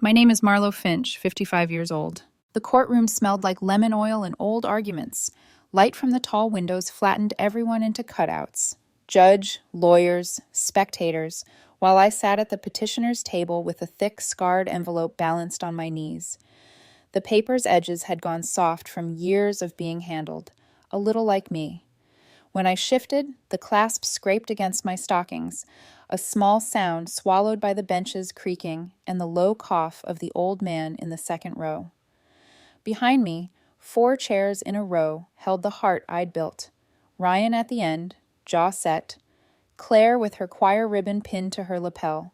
My name is Marlo Finch, 55 years old. The courtroom smelled like lemon oil and old arguments. Light from the tall windows flattened everyone into cutouts. Judge, lawyers, spectators, while I sat at the petitioner's table with a thick, scarred envelope balanced on my knees. The paper's edges had gone soft from years of being handled, a little like me. When I shifted, the clasp scraped against my stockings, a small sound swallowed by the benches creaking and the low cough of the old man in the second row. Behind me, 4 chairs in a row held the heart I'd built. Ryan at the end, jaw set, Claire with her choir ribbon pinned to her lapel,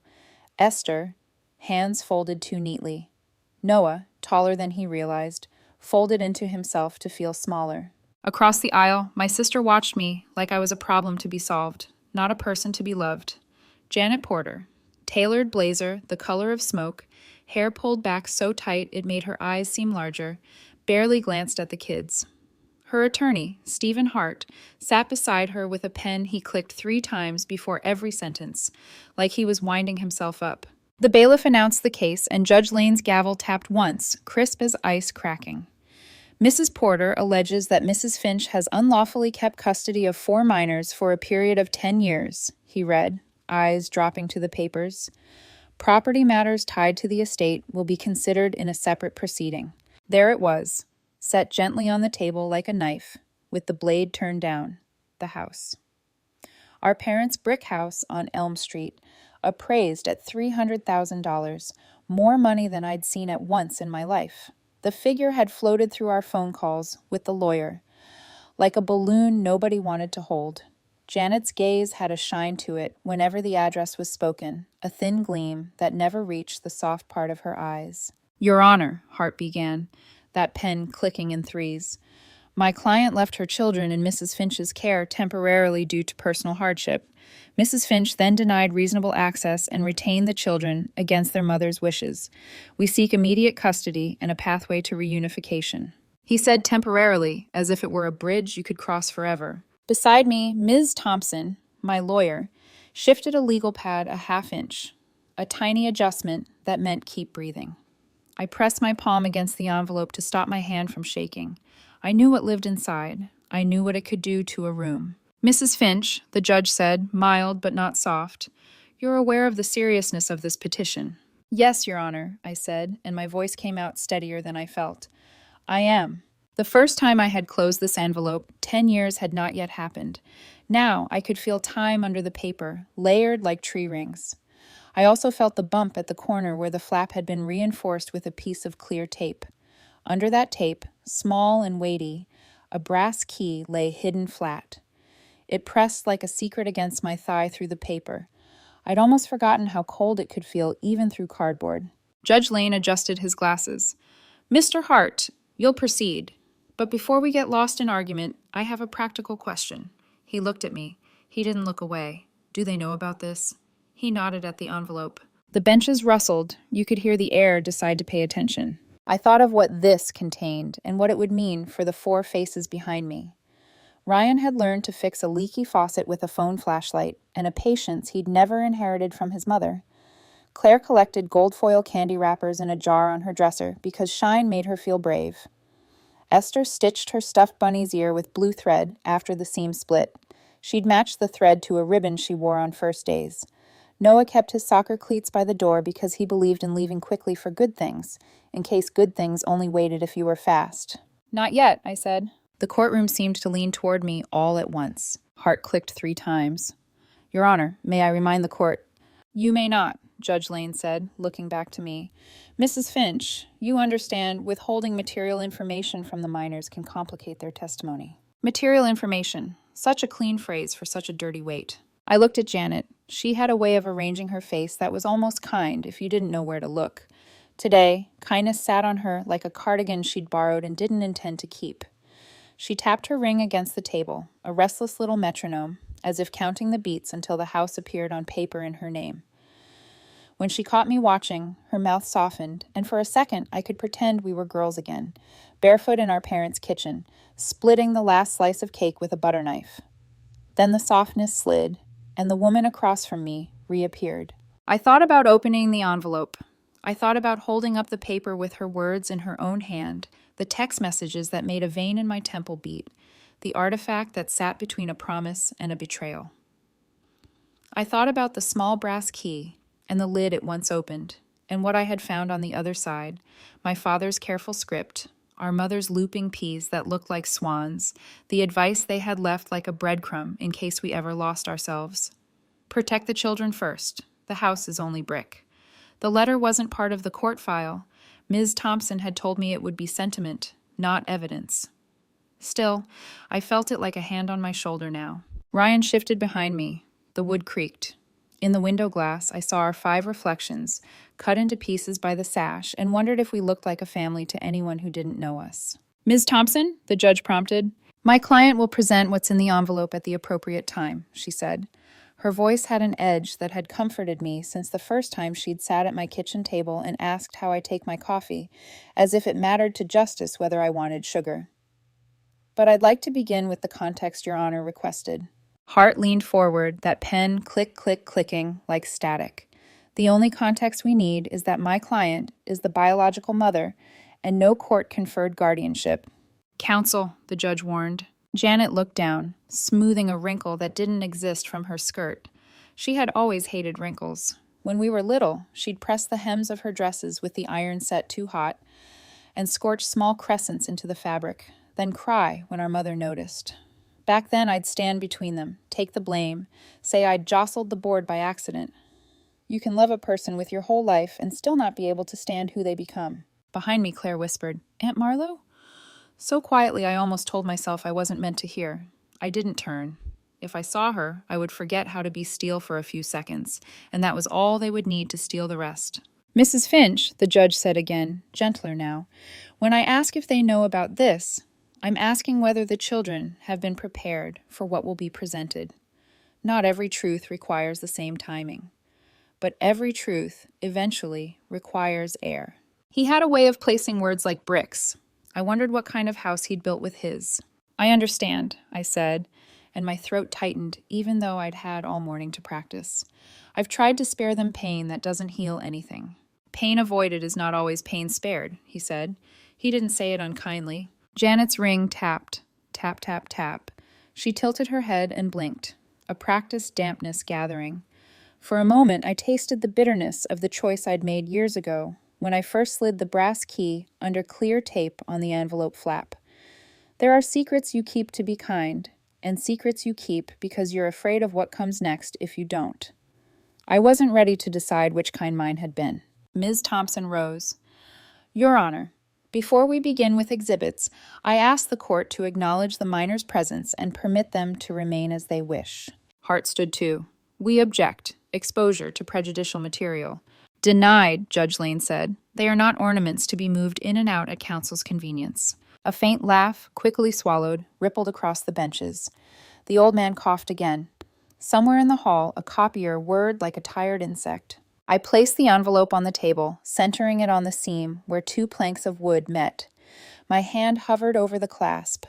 Esther, hands folded too neatly, Noah, taller than he realized, folded into himself to feel smaller. Across the aisle, my sister watched me like I was a problem to be solved, not a person to be loved. Janet Porter, tailored blazer, the color of smoke, hair pulled back so tight it made her eyes seem larger, barely glanced at the kids. Her attorney, Stephen Hart, sat beside her with a pen he clicked 3 times before every sentence, like he was winding himself up. The bailiff announced the case, and Judge Lane's gavel tapped once, crisp as ice cracking. Mrs. Porter alleges that Mrs. Finch has unlawfully kept custody of 4 minors for a period of 10 years, he read, eyes dropping to the papers. Property matters tied to the estate will be considered in a separate proceeding. There it was, set gently on the table like a knife, with the blade turned down, the house. Our parents' brick house on Elm Street, appraised at $300,000, more money than I'd seen at once in my life. The figure had floated through our phone calls with the lawyer, like a balloon nobody wanted to hold. Janet's gaze had a shine to it whenever the address was spoken, a thin gleam that never reached the soft part of her eyes. Your Honor, Hart began, that pen clicking in 3s. My client left her children in Mrs. Finch's care temporarily due to personal hardship. Mrs. Finch then denied reasonable access and retained the children against their mother's wishes. We seek immediate custody and a pathway to reunification. He said temporarily, as if it were a bridge you could cross forever. Beside me, Ms. Thompson, my lawyer, shifted a legal pad a half-inch, a tiny adjustment that meant keep breathing. I pressed my palm against the envelope to stop my hand from shaking. I knew what lived inside. I knew what it could do to a room. Mrs. Finch, the judge said, mild but not soft, you're aware of the seriousness of this petition. Yes, Your Honor, I said, and my voice came out steadier than I felt. I am. The first time I had closed this envelope, 10 years had not yet happened. Now I could feel time under the paper, layered like tree rings. I also felt the bump at the corner where the flap had been reinforced with a piece of clear tape. Under that tape, small and weighty, a brass key lay hidden flat. It pressed like a secret against my thigh through the paper. I'd almost forgotten how cold it could feel even through cardboard. Judge Lane adjusted his glasses. Mr. Hart, you'll proceed. But before we get lost in argument, I have a practical question. He looked at me. He didn't look away. Do they know about this? He nodded at the envelope. The benches rustled. You could hear the air decide to pay attention. I thought of what this contained and what it would mean for the 4 faces behind me. Ryan had learned to fix a leaky faucet with a phone flashlight and a patience he'd never inherited from his mother. Claire collected gold foil candy wrappers in a jar on her dresser because shine made her feel brave. Esther stitched her stuffed bunny's ear with blue thread after the seam split. She'd matched the thread to a ribbon she wore on first days. Noah kept his soccer cleats by the door because he believed in leaving quickly for good things, in case good things only waited if you were fast. Not yet, I said. The courtroom seemed to lean toward me all at once. Hart clicked 3 times. Your Honor, may I remind the court? You may not, Judge Lane said, looking back to me. Mrs. Finch, you understand withholding material information from the minors can complicate their testimony. Material information. Such a clean phrase for such a dirty weight. I looked at Janet. She had a way of arranging her face that was almost kind if you didn't know where to look. Today, kindness sat on her like a cardigan she'd borrowed and didn't intend to keep. She tapped her ring against the table, a restless little metronome, as if counting the beats until the house appeared on paper in her name. When she caught me watching, her mouth softened, and for a second I could pretend we were girls again, barefoot in our parents' kitchen, splitting the last slice of cake with a butter knife. Then the softness slid, and the woman across from me reappeared. I thought about opening the envelope. I thought about holding up the paper with her words in her own hand, the text messages that made a vein in my temple beat, the artifact that sat between a promise and a betrayal. I thought about the small brass key and the lid it once opened, and what I had found on the other side, my father's careful script, our mother's looping peas that looked like swans, the advice they had left like a breadcrumb in case we ever lost ourselves. Protect the children first. The house is only brick. The letter wasn't part of the court file. Ms. Thompson had told me it would be sentiment, not evidence. Still, I felt it like a hand on my shoulder now. Ryan shifted behind me. The wood creaked. In the window glass, I saw our 5 reflections, cut into pieces by the sash, and wondered if we looked like a family to anyone who didn't know us. "Ms. Thompson," the judge prompted. "My client will present what's in the envelope at the appropriate time," she said. Her voice had an edge that had comforted me since the first time she'd sat at my kitchen table and asked how I take my coffee, as if it mattered to justice whether I wanted sugar. "But I'd like to begin with the context Your Honor requested." Hart leaned forward, that pen clicking like static. "The only context we need is that my client is the biological mother, and no court-conferred guardianship." "Counsel," the judge warned. Janet looked down, smoothing a wrinkle that didn't exist from her skirt. She had always hated wrinkles. When we were little, she'd press the hems of her dresses with the iron set too hot and scorch small crescents into the fabric, then cry when our mother noticed. Back then, I'd stand between them, take the blame, say I'd jostled the board by accident. You can love a person with your whole life and still not be able to stand who they become. Behind me, Claire whispered, "Aunt Marlo?" So quietly I almost told myself I wasn't meant to hear. I didn't turn. If I saw her, I would forget how to be still for a few seconds, and that was all they would need to steal the rest. "Mrs. Finch," the judge said again, gentler now, "when I ask if they know about this, I'm asking whether the children have been prepared for what will be presented. Not every truth requires the same timing, but every truth eventually requires air." He had a way of placing words like bricks. I wondered what kind of house he'd built with his. "I understand," I said, and my throat tightened even though I'd had all morning to practice. "I've tried to spare them pain that doesn't heal anything." "Pain avoided is not always pain spared," he said. He didn't say it unkindly. Janet's ring tapped. Tap, tap, tap. She tilted her head and blinked, a practiced dampness gathering. For a moment, I tasted the bitterness of the choice I'd made years ago, when I first slid the brass key under clear tape on the envelope flap. There are secrets you keep to be kind, and secrets you keep because you're afraid of what comes next if you don't. I wasn't ready to decide which kind mine had been. Ms. Thompson rose. "Your Honor, before we begin with exhibits, I ask the court to acknowledge the minors' presence and permit them to remain as they wish." Hart stood too. "We object. Exposure to prejudicial material." "Denied," Judge Lane said. "They are not ornaments to be moved in and out at counsel's convenience." A faint laugh, quickly swallowed, rippled across the benches. The old man coughed again. Somewhere in the hall, a copier whirred like a tired insect. I placed the envelope on the table, centering it on the seam where 2 planks of wood met. My hand hovered over the clasp.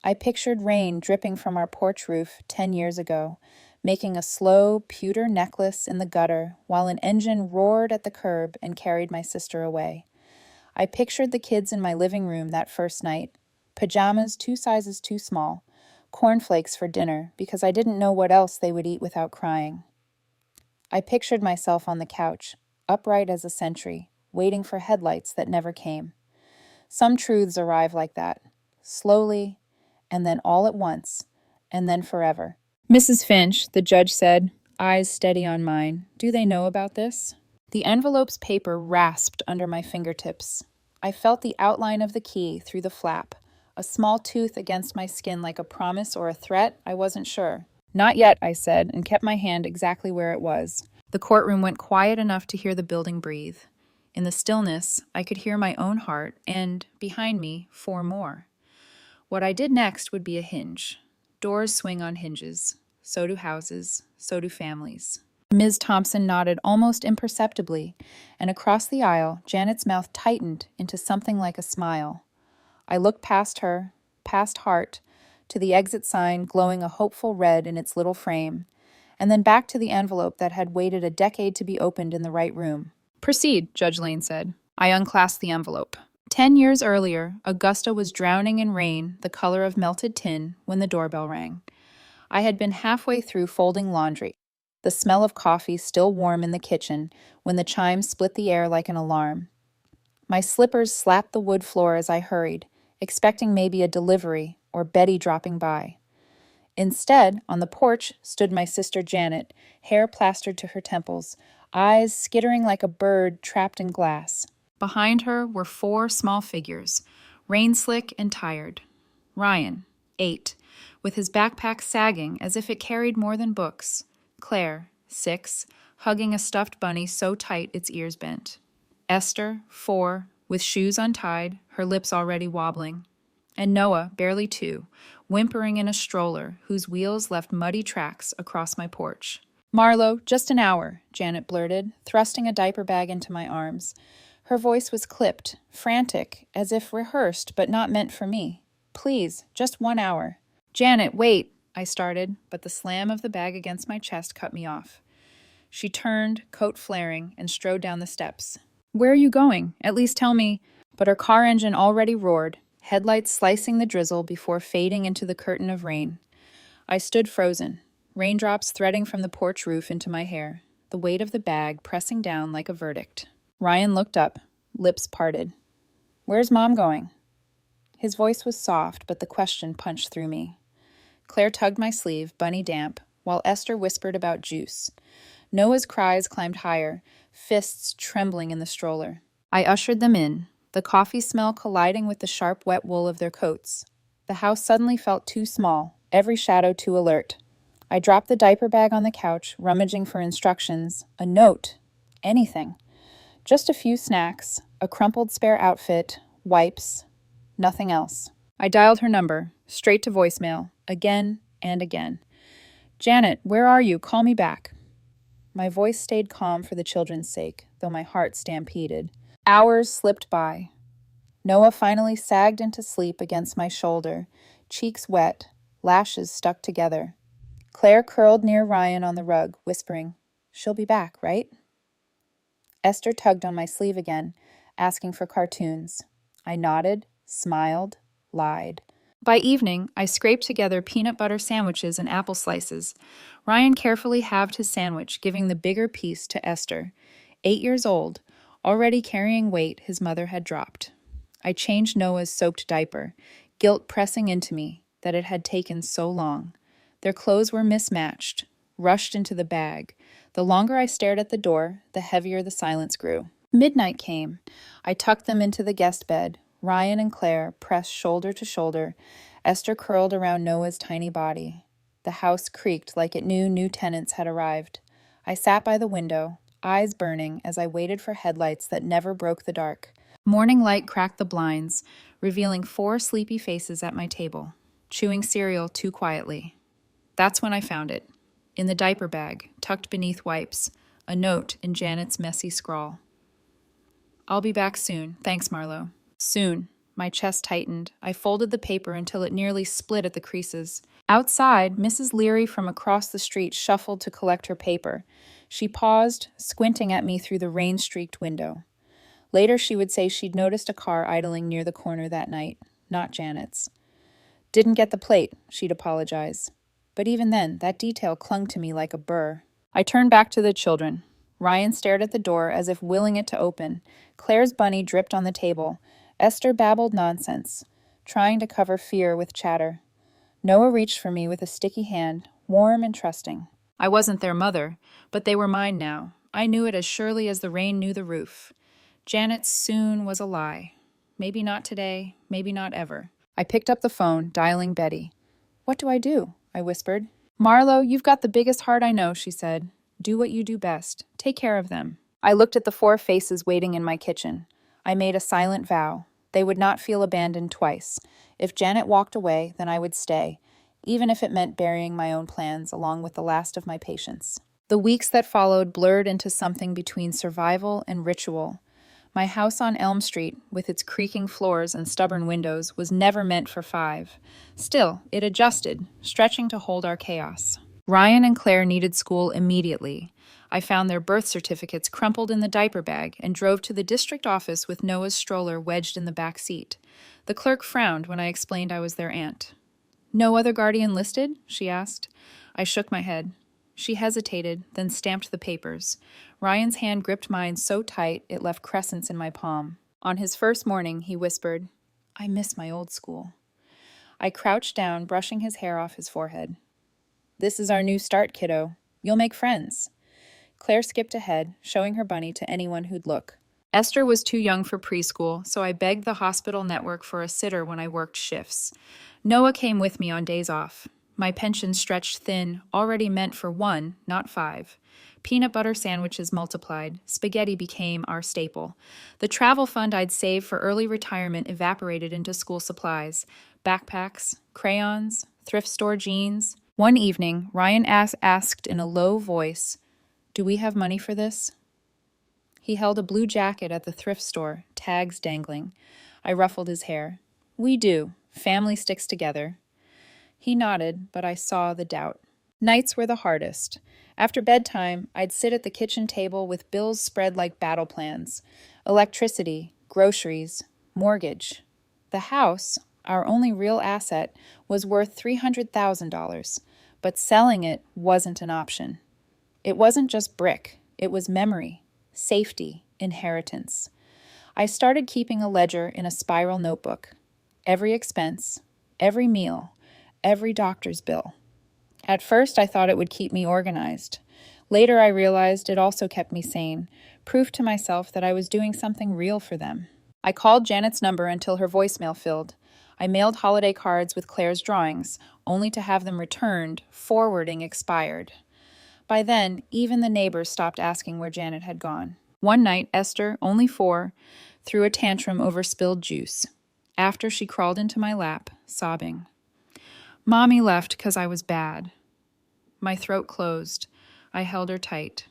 I pictured rain dripping from our porch roof 10 years ago, making a slow, pewter necklace in the gutter while an engine roared at the curb and carried my sister away. I pictured the kids in my living room that first night, pajamas 2 sizes too small, cornflakes for dinner because I didn't know what else they would eat without crying. I pictured myself on the couch, upright as a sentry, waiting for headlights that never came. Some truths arrive like that, slowly, and then all at once, and then forever. "Mrs. Finch," the judge said, eyes steady on mine, "do they know about this?" The envelope's paper rasped under my fingertips. I felt the outline of the key through the flap, a small tooth against my skin like a promise or a threat. I wasn't sure. "Not yet," I said, and kept my hand exactly where it was. The courtroom went quiet enough to hear the building breathe. In the stillness, I could hear my own heart and, behind me, 4 more. What I did next would be a hinge. Doors swing on hinges. So do houses. So do families. Ms. Thompson nodded almost imperceptibly, and across the aisle, Janet's mouth tightened into something like a smile. I looked past her, past Hart, to the exit sign glowing a hopeful red in its little frame, and then back to the envelope that had waited a decade to be opened in the right room. Proceed, Judge Lane said. I unclasped the envelope. 10 years earlier, Augusta was drowning in rain the color of melted tin when the doorbell rang. I had been halfway through folding laundry, the smell of coffee still warm in the kitchen when the chime split the air like an alarm. My slippers slapped the wood floor as I hurried, expecting maybe a delivery or Betty dropping by. Instead, on the porch stood my sister Janet, hair plastered to her temples, eyes skittering like a bird trapped in glass. Behind her were 4 small figures, rain-slick and tired. Ryan, 8, with his backpack sagging as if it carried more than books. Claire, 6, hugging a stuffed bunny so tight its ears bent. Esther, 4, with shoes untied, her lips already wobbling. And Noah, barely 2, whimpering in a stroller whose wheels left muddy tracks across my porch. Marlo, just an hour, Janet blurted, thrusting a diaper bag into my arms. Her voice was clipped, frantic, as if rehearsed but not meant for me. Please, just 1 hour. Janet, wait, I started, but the slam of the bag against my chest cut me off. She turned, coat flaring, and strode down the steps. Where are you going? At least tell me. But her car engine already roared, headlights slicing the drizzle before fading into the curtain of rain. I stood frozen, raindrops threading from the porch roof into my hair, the weight of the bag pressing down like a verdict. Ryan looked up, lips parted. Where's Mom going? His voice was soft, but the question punched through me. Claire tugged my sleeve, bunny damp, while Esther whispered about juice. Noah's cries climbed higher, fists trembling in the stroller. I ushered them in, the coffee smell colliding with the sharp, wet wool of their coats. The house suddenly felt too small, every shadow too alert. I dropped the diaper bag on the couch, rummaging for instructions, a note, anything. Just a few snacks, a crumpled spare outfit, wipes, nothing else. I dialed her number, straight to voicemail, again and again. Janet, where are you? Call me back. My voice stayed calm for the children's sake, though my heart stampeded. Hours slipped by. Noah finally sagged into sleep against my shoulder, cheeks wet, lashes stuck together. Claire curled near Ryan on the rug, whispering, She'll be back, right? Esther tugged on my sleeve again, asking for cartoons. I nodded, smiled, lied. By evening, I scraped together peanut butter sandwiches and apple slices. Ryan carefully halved his sandwich, giving the bigger piece to Esther. 8 years old, already carrying weight his mother had dropped. I changed Noah's soaked diaper, guilt pressing into me that it had taken so long. Their clothes were mismatched, rushed into the bag. The longer I stared at the door, the heavier the silence grew. Midnight came. I tucked them into the guest bed. Ryan and Claire pressed shoulder to shoulder. Esther curled around Noah's tiny body. The house creaked like it knew new tenants had arrived. I sat by the window, eyes burning as I waited for headlights that never broke the dark. Morning light cracked the blinds, revealing 4 sleepy faces at my table, chewing cereal too quietly. That's when I found it. In the diaper bag, tucked beneath wipes, a note in Janet's messy scrawl. I'll be back soon. Thanks, Marlo. Soon. My chest tightened. I folded the paper until it nearly split at the creases. Outside, Mrs. Leary from across the street shuffled to collect her paper. She paused, squinting at me through the rain-streaked window. Later, she would say she'd noticed a car idling near the corner that night, not Janet's. Didn't get the plate, she'd apologize. But even then, that detail clung to me like a burr. I turned back to the children. Ryan stared at the door as if willing it to open. Claire's bunny dripped on the table. Esther babbled nonsense, trying to cover fear with chatter. Noah reached for me with a sticky hand, warm and trusting. I wasn't their mother, but they were mine now. I knew it as surely as the rain knew the roof. Janet's soon was a lie. Maybe not today, maybe not ever. I picked up the phone, dialing Betty. What do I do? I whispered. Marlo, you've got the biggest heart I know, she said. Do what you do best. Take care of them. I looked at the 4 faces waiting in my kitchen. I made a silent vow. They would not feel abandoned twice. If Janet walked away, then I would stay, even if it meant burying my own plans along with the last of my patience. The weeks that followed blurred into something between survival and ritual. My house on Elm Street, with its creaking floors and stubborn windows, was never meant for 5. Still, it adjusted, stretching to hold our chaos. Ryan and Claire needed school immediately. I found their birth certificates crumpled in the diaper bag and drove to the district office with Noah's stroller wedged in the back seat. The clerk frowned when I explained I was their aunt. "No other guardian listed?" she asked. I shook my head. She hesitated, then stamped the papers. Ryan's hand gripped mine so tight it left crescents in my palm. On his first morning, he whispered, "I miss my old school." I crouched down, brushing his hair off his forehead. "This is our new start, kiddo. You'll make friends." Claire skipped ahead, showing her bunny to anyone who'd look. Esther was too young for preschool, so I begged the hospital network for a sitter when I worked shifts. Noah came with me on days off. My pension stretched thin, already meant for 1, not 5. Peanut butter sandwiches multiplied. Spaghetti became our staple. The travel fund I'd saved for early retirement evaporated into school supplies. Backpacks, crayons, thrift store jeans. One evening, Ryan asked in a low voice, "Do we have money for this?" He held a blue jacket at the thrift store, tags dangling. I ruffled his hair. "We do. Family sticks together." He nodded, but I saw the doubt. Nights were the hardest. After bedtime, I'd sit at the kitchen table with bills spread like battle plans. Electricity, groceries, mortgage. The house, our only real asset, was worth $300,000, but selling it wasn't an option. It wasn't just brick, it was memory, safety, inheritance. I started keeping a ledger in a spiral notebook. Every expense, every meal, every doctor's bill. At first, I thought it would keep me organized. Later, I realized it also kept me sane, proof to myself that I was doing something real for them. I called Janet's number until her voicemail filled. I mailed holiday cards with Claire's drawings, only to have them returned, forwarding expired. By then, even the neighbors stopped asking where Janet had gone. One night, Esther, only 4, threw a tantrum over spilled juice. After, she crawled into my lap, sobbing. "Mommy left 'cause I was bad." My throat closed. I held her tight.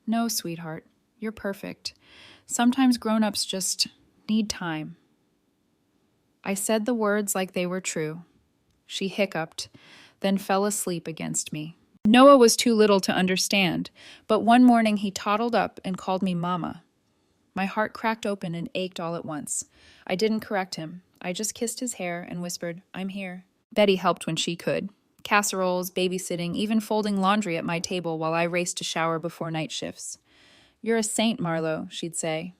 "No, sweetheart, you're perfect. Sometimes grown-ups just need time." I said the words like they were true. She hiccuped, then fell asleep against me. Noah was too little to understand, but one morning he toddled up and called me Mama. My heart cracked open and ached all at once. I didn't correct him. I just kissed his hair and whispered, "I'm here." Betty helped when she could. Casseroles, babysitting, even folding laundry at my table while I raced to shower before night shifts. "You're a saint, Marlo," she'd say.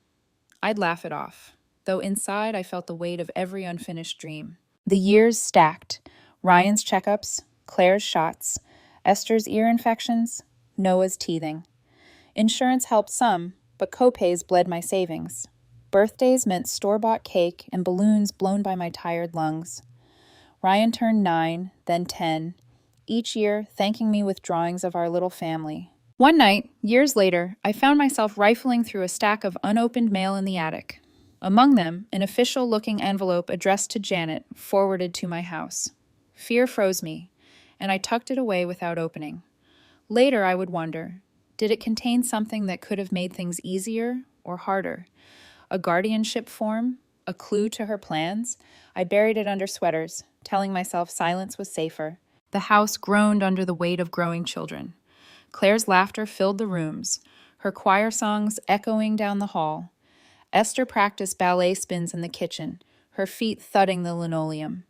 I'd laugh it off, though inside I felt the weight of every unfinished dream. The years stacked. Ryan's checkups, Claire's shots, Esther's ear infections, Noah's teething. Insurance helped some, but copays bled my savings. Birthdays meant store-bought cake and balloons blown by my tired lungs. Ryan turned 9, then 10, each year thanking me with drawings of our little family. One night, years later, I found myself rifling through a stack of unopened mail in the attic. Among them, an official-looking envelope addressed to Janet, forwarded to my house. Fear froze me, and I tucked it away without opening. Later, I would wonder, did it contain something that could have made things easier or harder? A guardianship form? A clue to her plans? I buried it under sweaters, telling myself silence was safer. The house groaned under the weight of growing children. Claire's laughter filled the rooms, her choir songs echoing down the hall. Esther practiced ballet spins in the kitchen, her feet thudding the linoleum.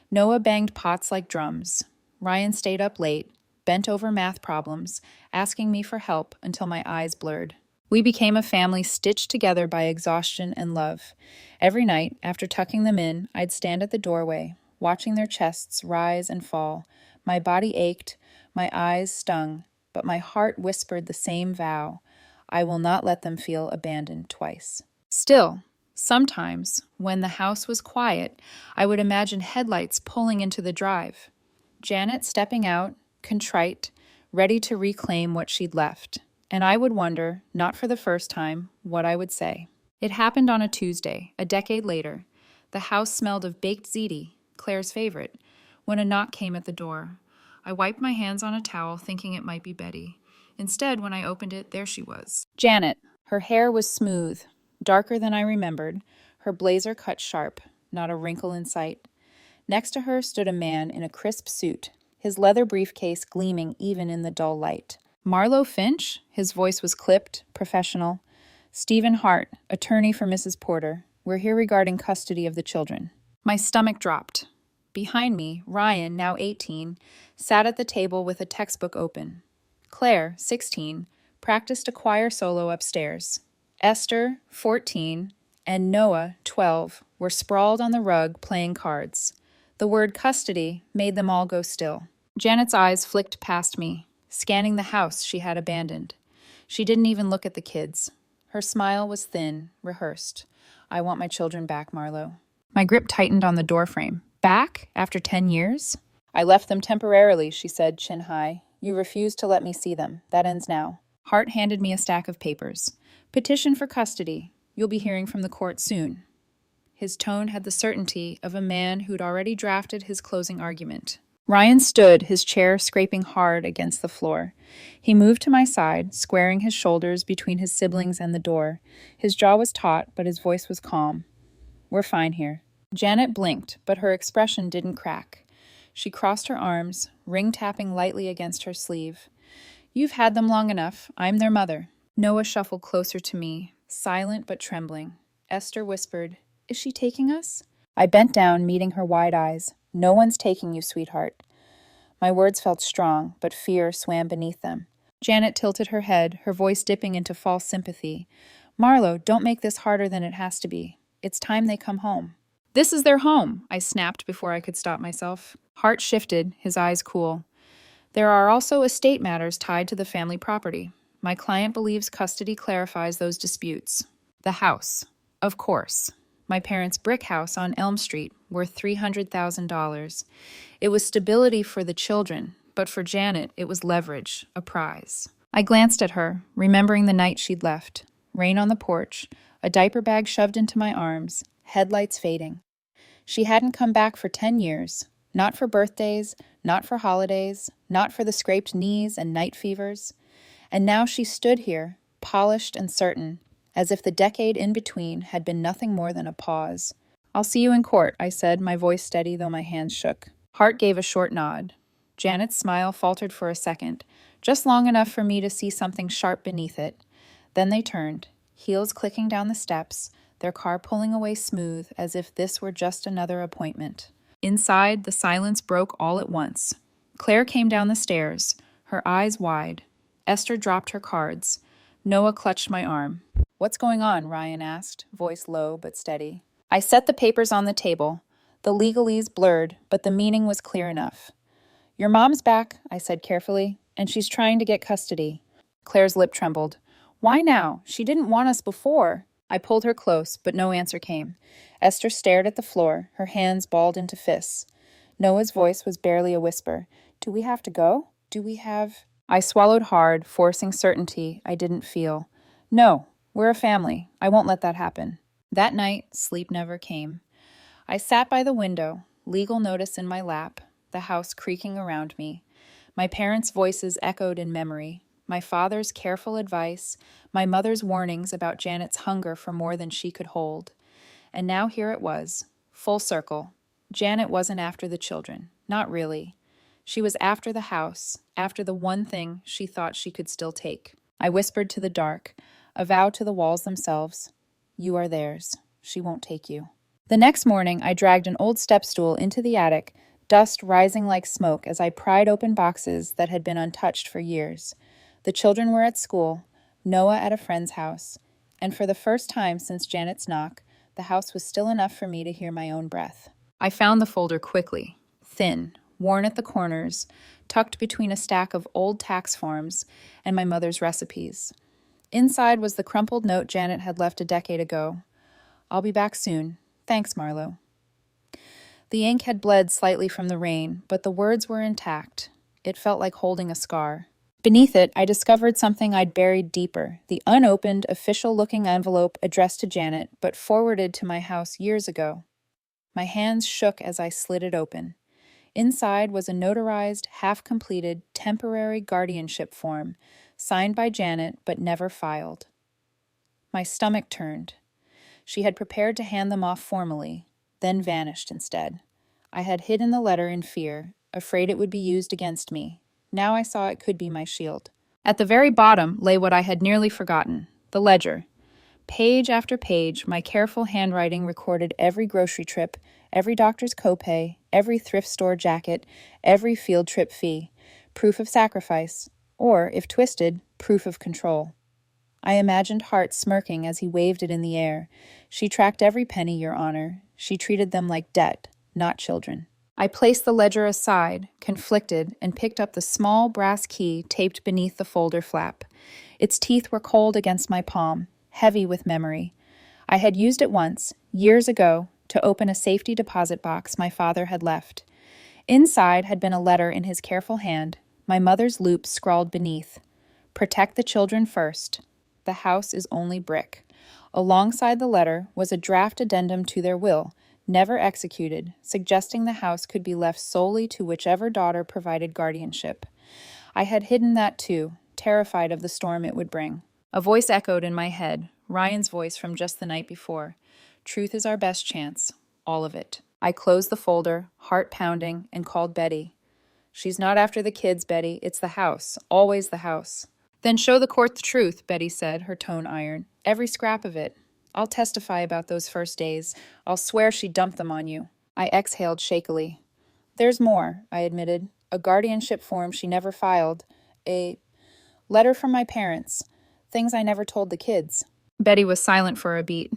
Noah banged pots like drums. Ryan stayed up late, bent over math problems, asking me for help until my eyes blurred. We became a family stitched together by exhaustion and love. Every night, after tucking them in, I'd stand at the doorway, watching their chests rise and fall. My body ached, my eyes stung, but my heart whispered the same vow: I will not let them feel abandoned twice. Still, sometimes, when the house was quiet, I would imagine headlights pulling into the drive. Janet stepping out, contrite, ready to reclaim what she'd left. And I would wonder, not for the first time, what I would say. It happened on a Tuesday, a decade later. The house smelled of baked ziti, Claire's favorite, when a knock came at the door. I wiped my hands on a towel, thinking it might be Betty. Instead, when I opened it, there she was. Janet. Her hair was smooth, darker than I remembered, her blazer cut sharp, not a wrinkle in sight. Next to her stood a man in a crisp suit, his leather briefcase gleaming even in the dull light. Marlo Finch? His voice was clipped, professional. Stephen Hart, attorney for Mrs. Porter. We're here regarding custody of the children. My stomach dropped. Behind me, Ryan, now 18, sat at the table with a textbook open. Claire, 16, practiced a choir solo upstairs. Esther, 14, and Noah, 12, were sprawled on the rug playing cards. The word custody made them all go still. Janet's eyes flicked past me, scanning the house she had abandoned. She didn't even look at the kids. Her smile was thin, rehearsed. I want my children back, Marlo. My grip tightened on the doorframe. Back? After 10 years? I left them temporarily, she said, chin high. You refused to let me see them. That ends now. Hart handed me a stack of papers. Petition for custody. You'll be hearing from the court soon. His tone had the certainty of a man who'd already drafted his closing argument. Ryan stood, his chair scraping hard against the floor. He moved to my side, squaring his shoulders between his siblings and the door. His jaw was taut, but his voice was calm. We're fine here. Janet blinked, but her expression didn't crack. She crossed her arms, ring-tapping lightly against her sleeve. You've had them long enough. I'm their mother. Noah shuffled closer to me, silent but trembling. Esther whispered, Is she taking us? I bent down, meeting her wide eyes. No one's taking you, sweetheart. My words felt strong, but fear swam beneath them. Janet tilted her head, her voice dipping into false sympathy. Marlo, don't make this harder than it has to be. It's time they come home. This is their home, I snapped before I could stop myself. Hart shifted, his eyes cool. There are also estate matters tied to the family property. My client believes custody clarifies those disputes. The house. Of course. My parents' brick house on Elm Street, worth $300,000. It was stability for the children, but for Janet, it was leverage, a prize. I glanced at her, remembering the night she'd left. Rain on the porch, a diaper bag shoved into my arms, headlights fading. She hadn't come back for 10 years. Not for birthdays, not for holidays, not for the scraped knees and night fevers. And now she stood here, polished and certain, as if the decade in between had been nothing more than a pause. I'll see you in court, I said, my voice steady though my hands shook. Hart gave a short nod. Janet's smile faltered for a second, just long enough for me to see something sharp beneath it. Then they turned, heels clicking down the steps, their car pulling away smooth as if this were just another appointment. Inside, the silence broke all at once. Claire came down the stairs, her eyes wide. Esther dropped her cards. Noah clutched my arm. What's going on? Ryan asked, voice low but steady. I set the papers on the table. The legalese blurred, but the meaning was clear enough. Your mom's back, I said carefully, and she's trying to get custody. Claire's lip trembled. Why now? She didn't want us before. I pulled her close, but no answer came. Esther stared at the floor, her hands balled into fists. Noah's voice was barely a whisper. Do we have to go? Do we have... I swallowed hard, forcing certainty I didn't feel. No, we're a family. I won't let that happen. That night, sleep never came. I sat by the window, legal notice in my lap, the house creaking around me. My parents' voices echoed in memory. My father's careful advice, my mother's warnings about Janet's hunger for more than she could hold. And now here it was, full circle. Janet wasn't after the children, not really. She was after the house, after the one thing she thought she could still take. I whispered to the dark, a vow to the walls themselves. You are theirs. She won't take you. The next morning, I dragged an old step stool into the attic, dust rising like smoke as I pried open boxes that had been untouched for years. The children were at school, Noah at a friend's house, and for the first time since Janet's knock, the house was still enough for me to hear my own breath. I found the folder quickly, thin, worn at the corners, tucked between a stack of old tax forms and my mother's recipes. Inside was the crumpled note Janet had left a decade ago. I'll be back soon. Thanks, Marlo. The ink had bled slightly from the rain, but the words were intact. It felt like holding a scar. Beneath it, I discovered something I'd buried deeper, the unopened, official-looking envelope addressed to Janet, but forwarded to my house years ago. My hands shook as I slid it open. Inside was a notarized, half-completed, temporary guardianship form, signed by Janet but never filed. My stomach turned. She had prepared to hand them off formally, then vanished instead. I had hidden the letter in fear, afraid it would be used against me. Now I saw it could be my shield. At the very bottom lay what I had nearly forgotten, the ledger. Page after page, my careful handwriting recorded every grocery trip, every doctor's copay, every thrift store jacket, every field trip fee, proof of sacrifice, or, if twisted, proof of control. I imagined Hart smirking as he waved it in the air. She tracked every penny, Your Honor. She treated them like debt, not children. I placed the ledger aside, conflicted, and picked up the small brass key taped beneath the folder flap. Its teeth were cold against my palm, heavy with memory. I had used it once, years ago, to open a safety deposit box my father had left. Inside had been a letter in his careful hand, my mother's loop scrawled beneath. Protect the children first. The house is only brick. Alongside the letter was a draft addendum to their will, never executed, suggesting the house could be left solely to whichever daughter provided guardianship. I had hidden that too, terrified of the storm it would bring. A voice echoed in my head, Ryan's voice from just the night before. Truth is our best chance. All of it. I closed the folder, heart pounding, and called Betty. She's not after the kids, Betty. It's the house. Always the house. Then show the court the truth, Betty said, her tone iron. Every scrap of it. I'll testify about those first days. I'll swear she dumped them on you. I exhaled shakily. There's more, I admitted. A guardianship form she never filed. A letter from my parents. Things I never told the kids. Betty was silent for a beat.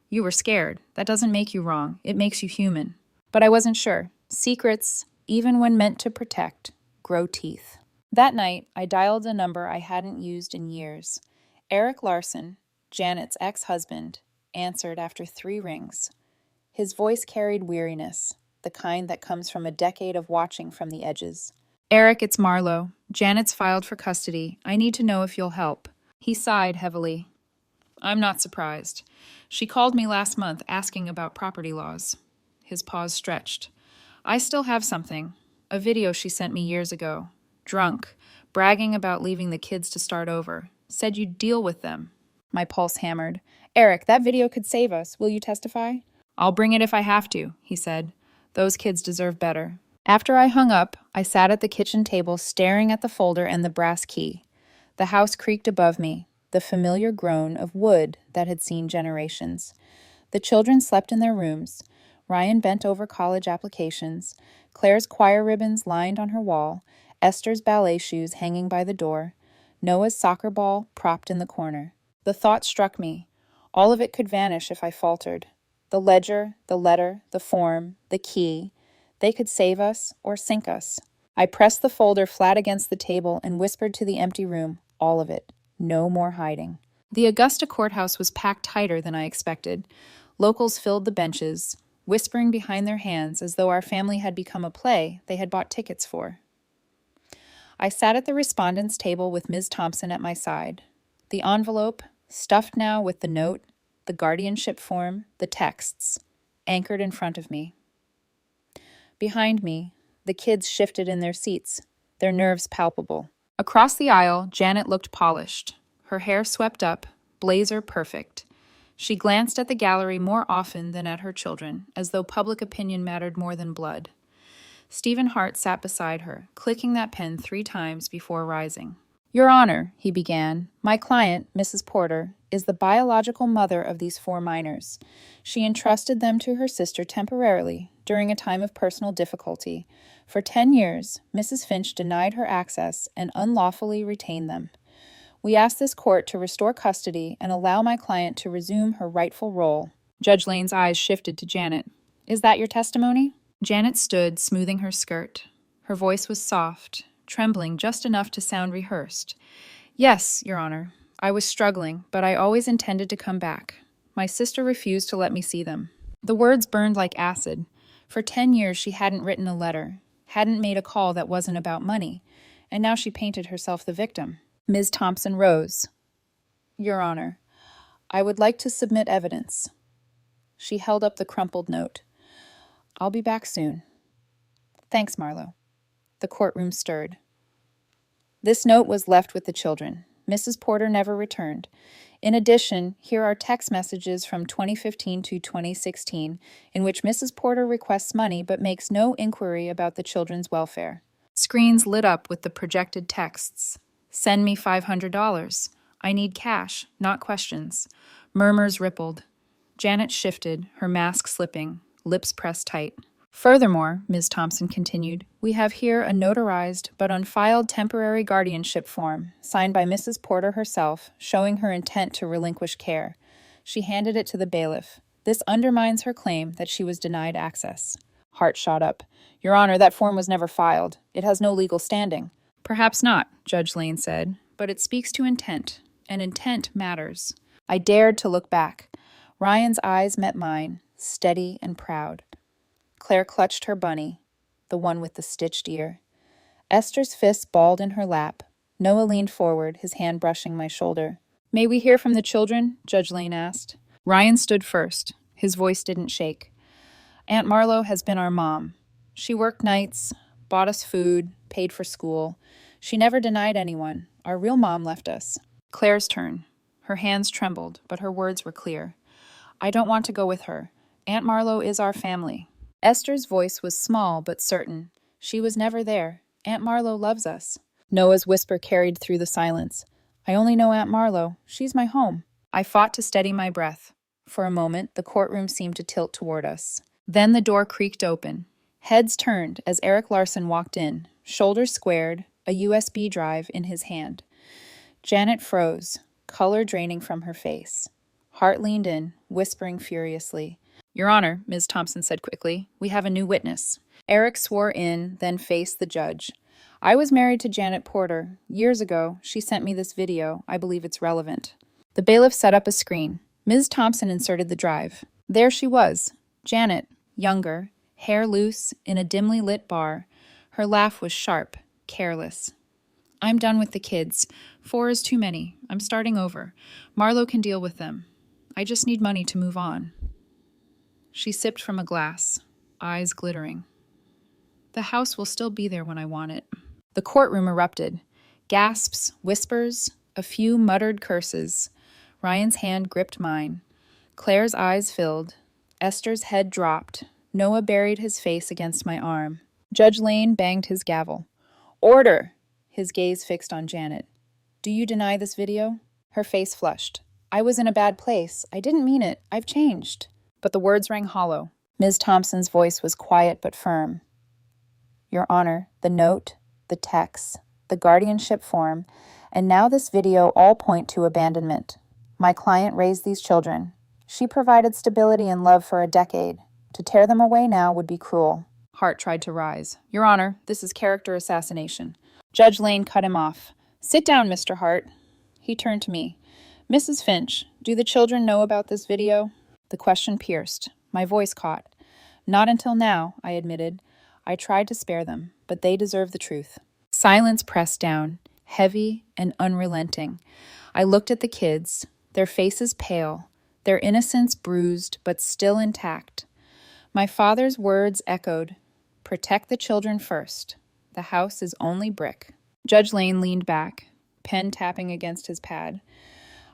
You were scared. That doesn't make you wrong. It makes you human. But I wasn't sure. Secrets, even when meant to protect, grow teeth. That night, I dialed a number I hadn't used in years. Eric Larson, Janet's ex-husband, answered after 3 rings. His voice carried weariness, the kind that comes from a decade of watching from the edges. Eric, it's Marlo. Janet's filed for custody. I need to know if you'll help. He sighed heavily. I'm not surprised. She called me last month asking about property laws. His pause stretched. I still have something. A video she sent me years ago. Drunk, bragging about leaving the kids to start over. Said you'd deal with them. My pulse hammered. Eric, that video could save us. Will you testify? I'll bring it if I have to, he said. Those kids deserve better. After I hung up, I sat at the kitchen table staring at the folder and the brass key. The house creaked above me, the familiar groan of wood that had seen generations. The children slept in their rooms. Ryan bent over college applications. Claire's choir ribbons lined on her wall. Esther's ballet shoes hanging by the door. Noah's soccer ball propped in the corner. The thought struck me. All of it could vanish if I faltered. The ledger, the letter, the form, the key. They could save us or sink us. I pressed the folder flat against the table and whispered to the empty room, all of it. No more hiding. The Augusta courthouse was packed tighter than I expected. Locals filled the benches, whispering behind their hands as though our family had become a play they had bought tickets for. I sat at the respondents' table with Ms. Thompson at my side. The envelope, stuffed now with the note, the guardianship form, the texts, anchored in front of me. Behind me, the kids shifted in their seats, their nerves palpable. Across the aisle, Janet looked polished, her hair swept up, blazer perfect. She glanced at the gallery more often than at her children, as though public opinion mattered more than blood. Stephen Hart sat beside her, clicking that pen 3 times before rising. Your Honor, he began, my client, Mrs. Porter, is the biological mother of these 4 minors. She entrusted them to her sister temporarily, during a time of personal difficulty. For 10 years, Mrs. Finch denied her access and unlawfully retained them. We ask this court to restore custody and allow my client to resume her rightful role. Judge Lane's eyes shifted to Janet. Is that your testimony? Janet stood, smoothing her skirt. Her voice was soft, trembling just enough to sound rehearsed. Yes, Your Honor. I was struggling, but I always intended to come back. My sister refused to let me see them. The words burned like acid. For 10 years she hadn't written a letter, hadn't made a call that wasn't about money, and now she painted herself the victim. Ms. Thompson rose. Your Honor, I would like to submit evidence. She held up the crumpled note. I'll be back soon. Thanks, Marlo. The courtroom stirred. This note was left with the children. Mrs. Porter never returned. In addition, here are text messages from 2015 to 2016 in which Mrs. Porter requests money but makes no inquiry about the children's welfare. Screens lit up with the projected texts. Send me $500. I need cash, not questions. Murmurs rippled. Janet shifted, her mask slipping, lips pressed tight. Furthermore, Ms. Thompson continued, we have here a notarized but unfiled temporary guardianship form, signed by Mrs. Porter herself, showing her intent to relinquish care. She handed it to the bailiff. This undermines her claim that she was denied access. Hart shot up. Your Honor, that form was never filed. It has no legal standing. Perhaps not, Judge Lane said, but it speaks to intent, and intent matters. I dared to look back. Ryan's eyes met mine, steady and proud. Claire clutched her bunny, the one with the stitched ear. Esther's fist balled in her lap. Noah leaned forward, his hand brushing my shoulder. May we hear from the children? Judge Lane asked. Ryan stood first. His voice didn't shake. Aunt Marlo has been our mom. She worked nights, bought us food, paid for school. She never denied anyone. Our real mom left us. Claire's turn. Her hands trembled, but her words were clear. I don't want to go with her. Aunt Marlo is our family. Esther's voice was small but certain. She was never there. Aunt Marlo loves us. Noah's whisper carried through the silence. I only know Aunt Marlo. She's my home. I fought to steady my breath. For a moment, the courtroom seemed to tilt toward us. Then the door creaked open. Heads turned as Eric Larson walked in, shoulders squared, a USB drive in his hand. Janet froze, color draining from her face. Hart leaned in, whispering furiously. Your Honor, Ms. Thompson said quickly, we have a new witness. Eric swore in, then faced the judge. I was married to Janet Porter. Years ago, she sent me this video. I believe it's relevant. The bailiff set up a screen. Ms. Thompson inserted the drive. There she was, Janet, younger, hair loose, in a dimly lit bar. Her laugh was sharp, careless. I'm done with the kids. 4 is too many. I'm starting over. Marlo can deal with them. I just need money to move on. She sipped from a glass, eyes glittering. The house will still be there when I want it. The courtroom erupted. Gasps, whispers, a few muttered curses. Ryan's hand gripped mine. Claire's eyes filled. Esther's head dropped. Noah buried his face against my arm. Judge Lane banged his gavel. Order! His gaze fixed on Janet. Do you deny this video? Her face flushed. I was in a bad place. I didn't mean it. I've changed. But the words rang hollow. Ms. Thompson's voice was quiet but firm. Your Honor, the note, the text, the guardianship form, and now this video all point to abandonment. My client raised these children. She provided stability and love for a decade. To tear them away now would be cruel. Hart tried to rise. Your Honor, this is character assassination. Judge Lane cut him off. Sit down, Mr. Hart. He turned to me. Mrs. Finch, do the children know about this video? The question pierced. My voice caught. Not until now, I admitted. I tried to spare them, but they deserve the truth. Silence pressed down, heavy and unrelenting. I looked at the kids, their faces pale, their innocence bruised but still intact. My father's words echoed, protect the children first. The house is only brick. Judge Lane leaned back, pen tapping against his pad.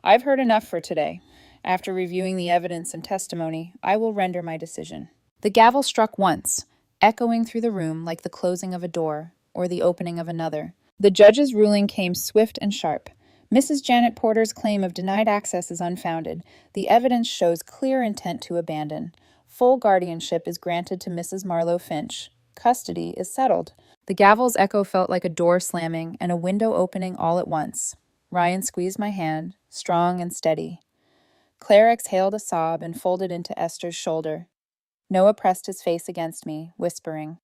I've heard enough for today. After reviewing the evidence and testimony, I will render my decision. The gavel struck once, echoing through the room like the closing of a door or the opening of another. The judge's ruling came swift and sharp. Mrs. Janet Porter's claim of denied access is unfounded. The evidence shows clear intent to abandon. Full guardianship is granted to Mrs. Marlo Finch. Custody is settled. The gavel's echo felt like a door slamming and a window opening all at once. Ryan squeezed my hand, strong and steady. Claire exhaled a sob and folded into Esther's shoulder. Noah pressed his face against me, whispering,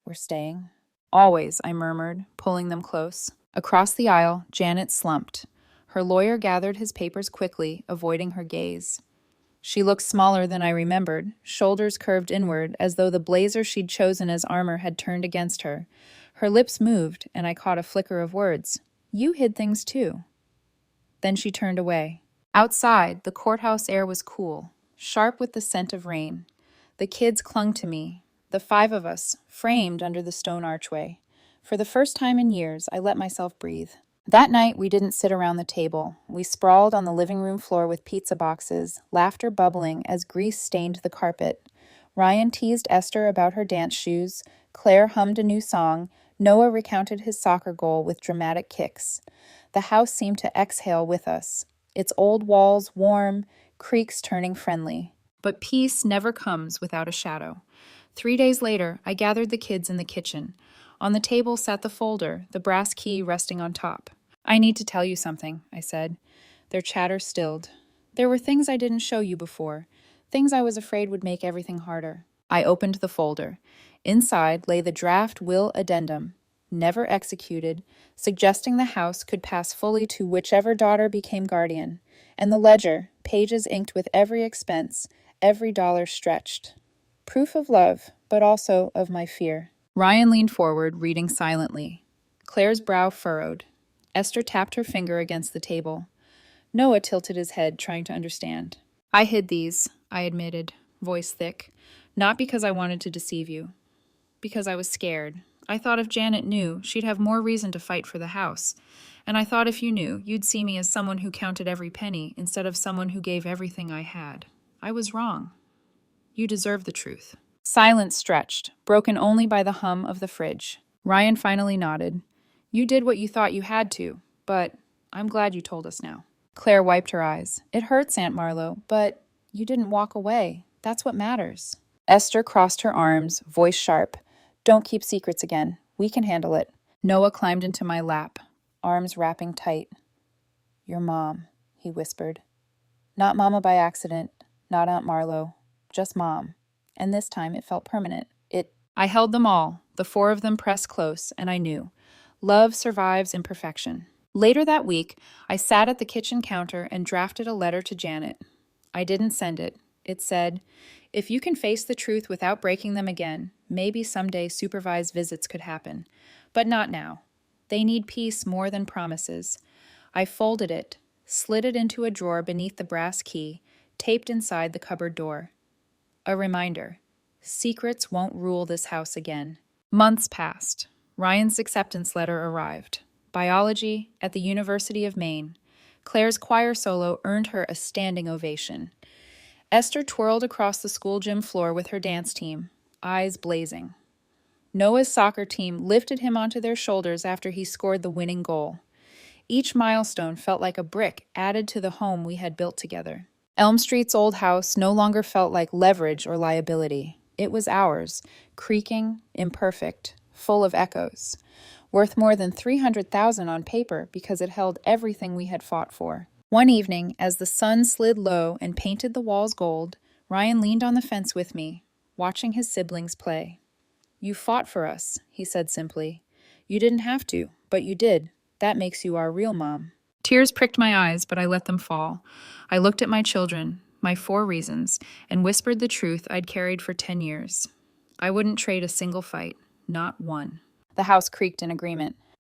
We're staying? Always, I murmured, pulling them close. Across the aisle, Janet slumped. Her lawyer gathered his papers quickly, avoiding her gaze. She looked smaller than I remembered, shoulders curved inward as though the blazer she'd chosen as armor had turned against her. Her lips moved, and I caught a flicker of words. You hid things too. Then she turned away. Outside, the courthouse air was cool, sharp with the scent of rain. The kids clung to me, the 5 of us, framed under the stone archway. For the first time in years, I let myself breathe. That night, we didn't sit around the table. We sprawled on the living room floor with pizza boxes, laughter bubbling as grease stained the carpet. Ryan teased Esther about her dance shoes. Claire hummed a new song. Noah recounted his soccer goal with dramatic kicks. The house seemed to exhale with us, its old walls warm, creaks turning friendly. But peace never comes without a shadow. 3 days later, I gathered the kids in the kitchen. On the table sat the folder, the brass key resting on top. I need to tell you something, I said. Their chatter stilled. There were things I didn't show you before, things I was afraid would make everything harder. I opened the folder. Inside lay the draft will addendum, never executed, suggesting the house could pass fully to whichever daughter became guardian, and the ledger, pages inked with every expense, every dollar stretched. Proof of love, but also of my fear. Ryan leaned forward, reading silently. Claire's brow furrowed. Esther tapped her finger against the table. Noah tilted his head, trying to understand. I hid these, I admitted, voice thick. Not because I wanted to deceive you. Because I was scared. I thought if Janet knew, she'd have more reason to fight for the house. And I thought if you knew, you'd see me as someone who counted every penny instead of someone who gave everything I had. I was wrong. You deserve the truth. Silence stretched, broken only by the hum of the fridge. Ryan finally nodded. You did what you thought you had to, but I'm glad you told us now. Claire wiped her eyes. It hurts, Aunt Marlo, but you didn't walk away. That's what matters. Esther crossed her arms, voice sharp. Don't keep secrets again. We can handle it. Noah climbed into my lap, arms wrapping tight. Your mom, he whispered. Not Mama by accident, not Aunt Marlo, just Mom. And this time it felt permanent. I held them all, the four of them pressed close, and I knew. Love survives imperfection. Later that week, I sat at the kitchen counter and drafted a letter to Janet. I didn't send it. It said, if you can face the truth without breaking them again, maybe someday supervised visits could happen. But not now. They need peace more than promises. I folded it, slid it into a drawer beneath the brass key, taped inside the cupboard door. A reminder. Secrets won't rule this house again. Months passed. Ryan's acceptance letter arrived. Biology at the University of Maine. Claire's choir solo earned her a standing ovation. Esther twirled across the school gym floor with her dance team, eyes blazing. Noah's soccer team lifted him onto their shoulders after he scored the winning goal. Each milestone felt like a brick added to the home we had built together. Elm Street's old house no longer felt like leverage or liability. It was ours, creaking, imperfect, full of echoes, worth more than $300,000 on paper because it held everything we had fought for. One evening, as the sun slid low and painted the walls gold, Ryan leaned on the fence with me, watching his siblings play. You fought for us, he said simply. You didn't have to, but you did. That makes you our real mom. Tears pricked my eyes, but I let them fall. I looked at my children, my 4 reasons, and whispered the truth I'd carried for 10 years. I wouldn't trade a single fight, not one. The house creaked in agreement.